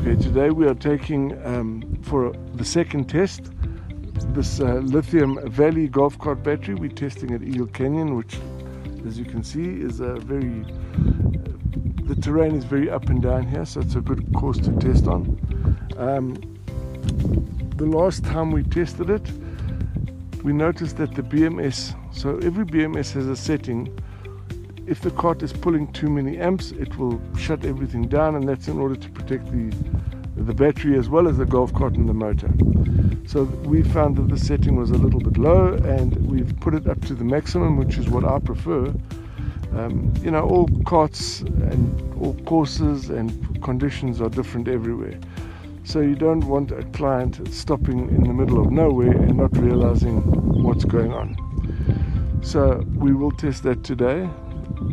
Okay, today we are taking for the second test this Lithium Valley golf cart battery. We're testing at Eagle Canyon, which, as you can see, is a the terrain is very up and down here, so it's a good course to test on. The last time we tested it, we noticed that the BMS, so every BMS has a setting. If the cart is pulling too many amps, it will shut everything down, and that's in order to protect the battery as well as the golf cart and the motor. So we found that the setting was a little bit low, and we've put it up to the maximum, which is what I prefer. You know, all carts and all courses and conditions are different everywhere. So you don't want a client stopping in the middle of nowhere and not realizing what's going on. So we will test that today.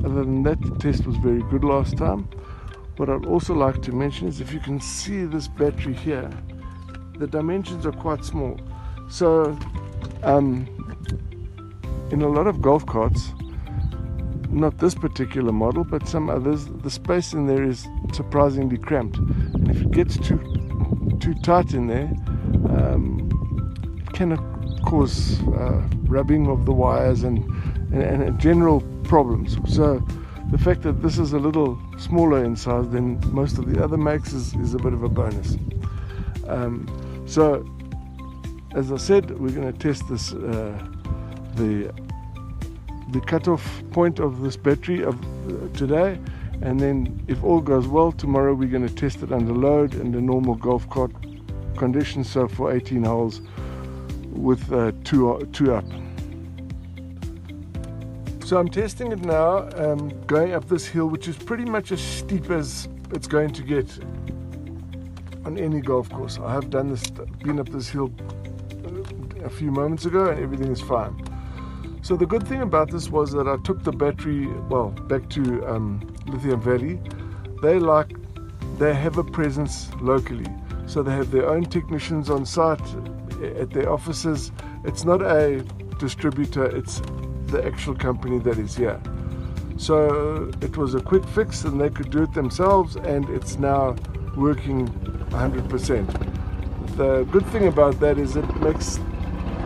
Other than that, the test was very good last time. What I'd also like to mention is, if you can see this battery here, the dimensions are quite small. So in a lot of golf carts, not this particular model but some others, the space in there is surprisingly cramped, and if it gets too tight in there, it can cause rubbing of the wires and general problems. So the fact that this is a little smaller in size than most of the other makes is a bit of a bonus. So as I said, we're going to test this the cutoff point of this battery today, and then if all goes well, tomorrow we're going to test it under load and the normal golf cart conditions, so for 18 holes with two up. So I'm testing it now, going up this hill, which is pretty much as steep as it's going to get on any golf course. I have been up this hill a few moments ago, and everything is fine. So the good thing about this was that I took the battery, well, back to Lithium Valley. They have a presence locally, so they have their own technicians on site at their offices. It's not a distributor, it's the actual company that is here. So it was a quick fix, and they could do it themselves, and it's now working 100%. The good thing about that is it makes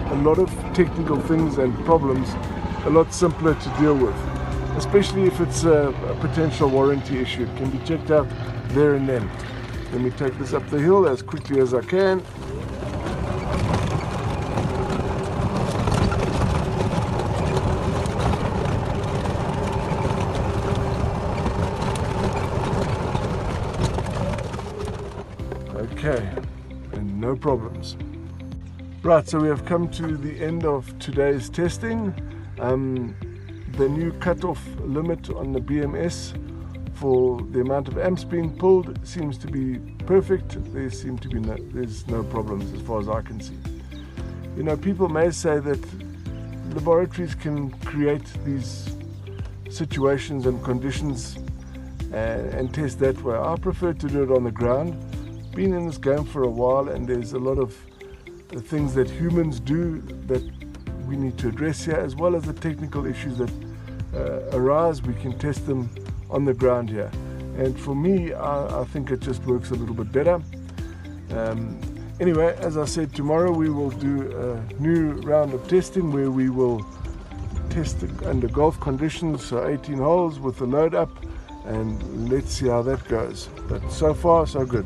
a lot of technical things and problems a lot simpler to deal with, especially if it's a potential warranty issue. It can be checked out there and then. Let me take this up the hill as quickly as I can. Okay, and no problems. Right, so we have come to the end of today's testing. The new cutoff limit on the BMS for the amount of amps being pulled seems to be perfect. There's no problems as far as I can see. You know, people may say that laboratories can create these situations and conditions and test that way. I prefer to do it on the ground. Been in this game for a while, and there's a lot of the things that humans do that we need to address here, as well as the technical issues that arise. We can test them on the ground here, and for me, I think it just works a little bit better. Anyway, as I said, tomorrow we will do a new round of testing where we will test it under golf conditions, so 18 holes with the load up, and let's see how that goes. But so far so good.